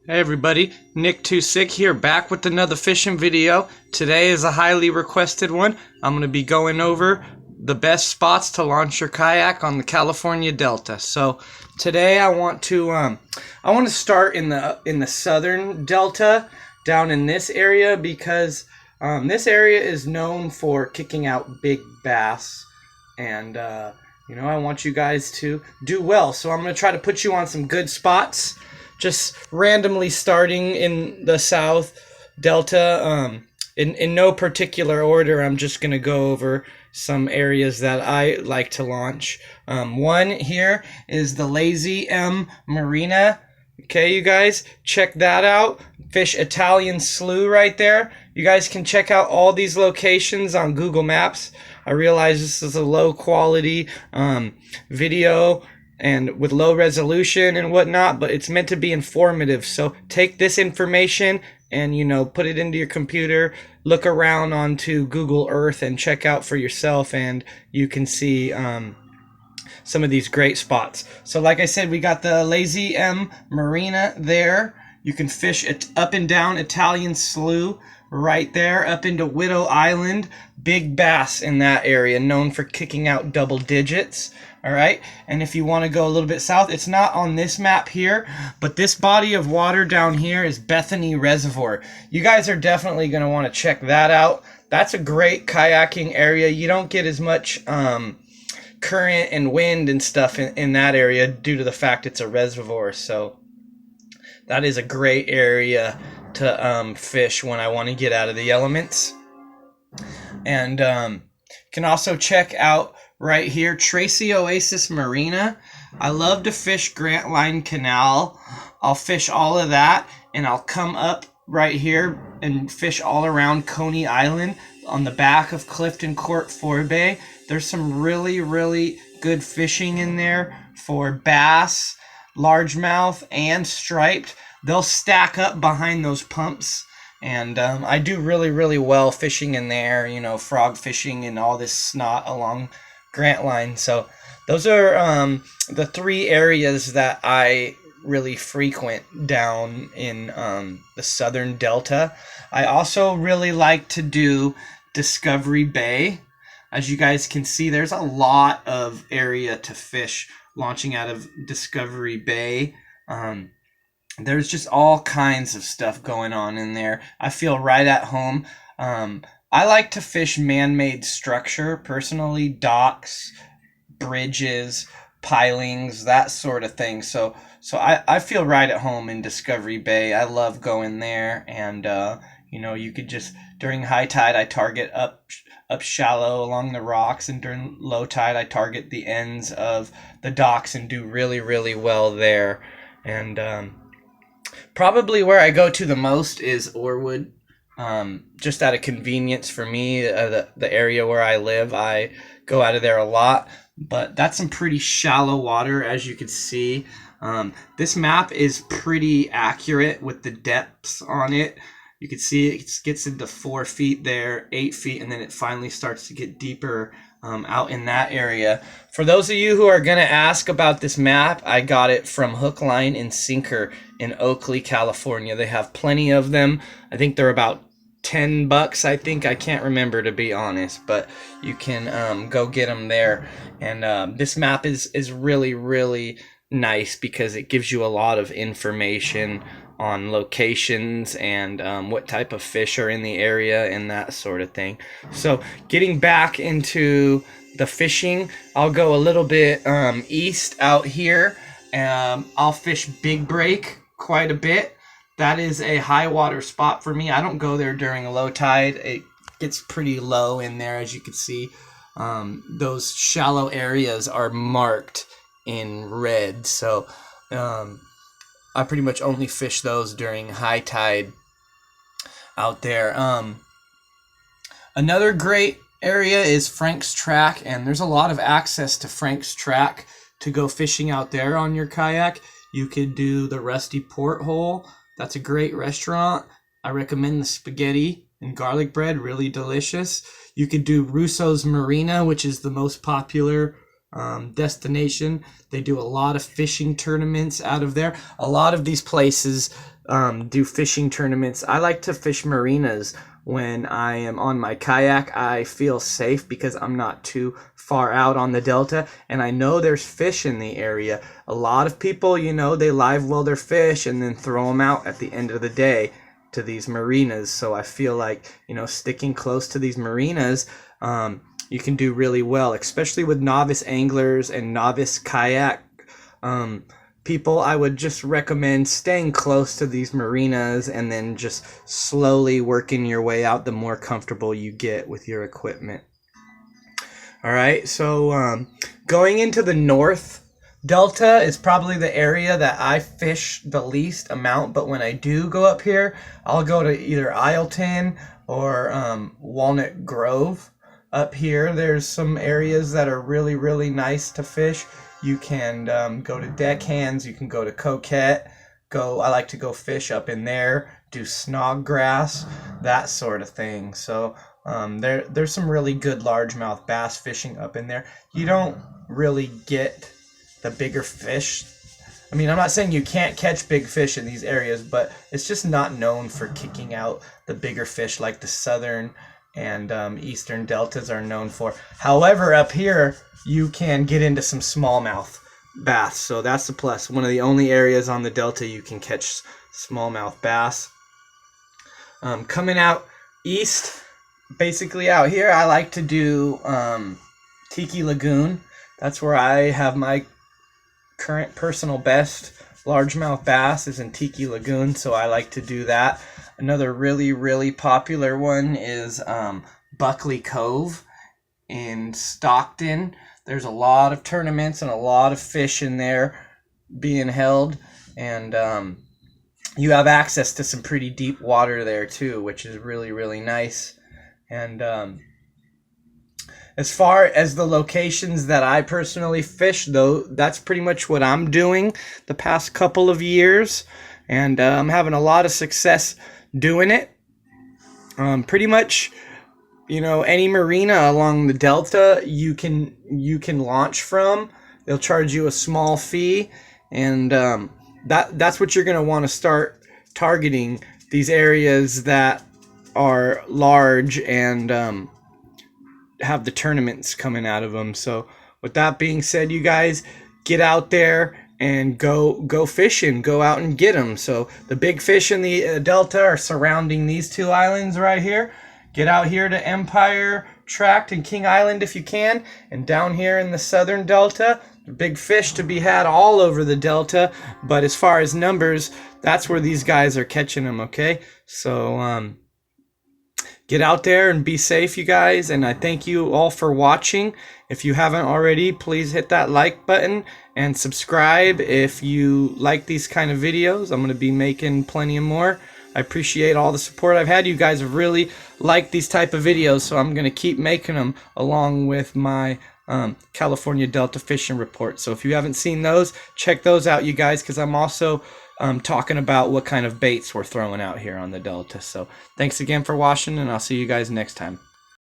Hey everybody, Nick Too Sick here, back with another fishing video. Today is a highly requested one. I'm going to be going over the best spots to launch your kayak on the California Delta. So today I want to start in the southern Delta, down in this area, because this area is known for kicking out big bass, and I want you guys to do well. So I'm going to try to put you on some good spots. Just randomly starting in the South Delta, in no particular order. I'm just going to go over some areas that I like to launch. One here is the Lazy M Marina. Okay, you guys, check that out. Fish Italian Slough right there. You guys can check out all these locations on Google Maps. I realize this is a low quality video and with low resolution and whatnot, but it's meant to be informative. So take this information and, put it into your computer, look around onto Google Earth and check out for yourself, and you can see some of these great spots. So like I said, we got the Lazy M Marina there. You can fish it up and down Italian Slough right there, up into Widow Island. Big bass in that area, known for kicking out double digits. All right, and if you want to go a little bit south, it's not on this map here, but this body of water down here is Bethany Reservoir. You guys are definitely going to want to check that out. That's a great kayaking area. You don't get as much current and wind and stuff in that area due to the fact it's a reservoir. So that is a great area to fish when I want to get out of the elements. And can also check out right here, Tracy Oasis Marina. I love to fish Grant Line Canal. I'll fish all of that, and I'll come up right here and fish all around Coney Island on the back of Clifton Court Forebay. There's some really, really good fishing in there for bass, largemouth, and striped. They'll stack up behind those pumps. And I do really, really well fishing in there, frog fishing and all this snot along Grant Line. So those are the three areas that I really frequent down in the southern Delta. I also really like to do Discovery Bay. As you guys can see, there's a lot of area to fish launching out of Discovery Bay. There's just all kinds of stuff going on in there. I feel right at home. I like to fish man-made structure, personally, docks, bridges, pilings, that sort of thing. So I feel right at home in Discovery Bay. I love going there, and you could just, during high tide, I target up shallow along the rocks, and during low tide, I target the ends of the docks and do really, really well there. And probably where I go to the most is Orwood. Just out of convenience for me, the area where I live, I go out of there a lot, but that's some pretty shallow water, as you can see. This map is pretty accurate with the depths on it. You can see it gets into 4 feet there, 8 feet, and then it finally starts to get deeper out in that area. For those of you who are going to ask about this map, I got it from Hook, Line, and Sinker in Oakley, California. They have plenty of them. I think they're about $10, I can't remember, to be honest, but you can go get them there. And this map is really, really nice because it gives you a lot of information on locations and what type of fish are in the area and that sort of thing. So getting back into the fishing, I'll go a little bit east out here. I'll fish Big Break quite a bit. That is a high water spot for me. I don't go there during low tide. It gets pretty low in there, as you can see. Those shallow areas are marked in red. So I pretty much only fish those during high tide out there. Another great area is Frank's Track, and there's a lot of access to Frank's Track to go fishing out there on your kayak. You could do the Rusty Porthole. That's a great restaurant. I recommend the spaghetti and garlic bread, really delicious. You could do Russo's Marina, which is the most popular destination. They do a lot of fishing tournaments out of there. A lot of these places do fishing tournaments. I like to fish marinas when I am on my kayak. I feel safe because I'm not too far out on the delta, and I know there's fish in the area. A lot of people, they live well their fish and then throw them out at the end of the day to these marinas. So I feel like, sticking close to these marinas, you can do really well, especially with novice anglers and novice kayak people. I would just recommend staying close to these marinas and then just slowly working your way out the more comfortable you get with your equipment. All right, so going into the north delta is probably the area that I fish the least amount, but when I do go up here, I'll go to either Isleton or Walnut Grove. Up here, there's some areas that are really, really nice to fish. You can go to Deckhands, you can go to Coquette. I like to go fish up in there, do snodgrass, that sort of thing. So there's some really good largemouth bass fishing up in there. You don't really get the bigger fish. I mean, I'm not saying you can't catch big fish in these areas, but it's just not known for kicking out the bigger fish like the southern and eastern deltas are known for. However, up here you can get into some smallmouth bass, so that's the plus. One of the only areas on the delta you can catch smallmouth bass. Coming out east, basically out here, I like to do Tiki Lagoon. That's where I have my current personal best largemouth bass is in Tiki Lagoon, so I like to do that. Another really, really popular one is Buckley Cove in Stockton. There's a lot of tournaments and a lot of fish in there being held, and you have access to some pretty deep water there too, which is really, really nice. And as far as the locations that I personally fish, though, that's pretty much what I'm doing the past couple of years, and I'm having a lot of success doing it. Pretty much, any marina along the delta you can launch from. They'll charge you a small fee, and that's what you're going to want to start targeting, these areas that are large and have the tournaments coming out of them. So with that being said, you guys get out there and go fishing, go out and get them. So the big fish in the delta are surrounding these two islands right here. Get out here to Empire Tract and King Island if you can, and down here in the southern delta, big fish to be had all over the delta, but as far as numbers, that's where these guys are catching them. Okay, so get out there and be safe, you guys, and I thank you all for watching. If you haven't already, please hit that like button and subscribe if you like these kind of videos. I'm going to be making plenty of more. I appreciate all the support I've had. You guys have really liked these type of videos, so I'm going to keep making them along with my California Delta Fishing Report. So if you haven't seen those, check those out, you guys, because I'm also talking about what kind of baits we're throwing out here on the Delta. So thanks again for watching, and I'll see you guys next time.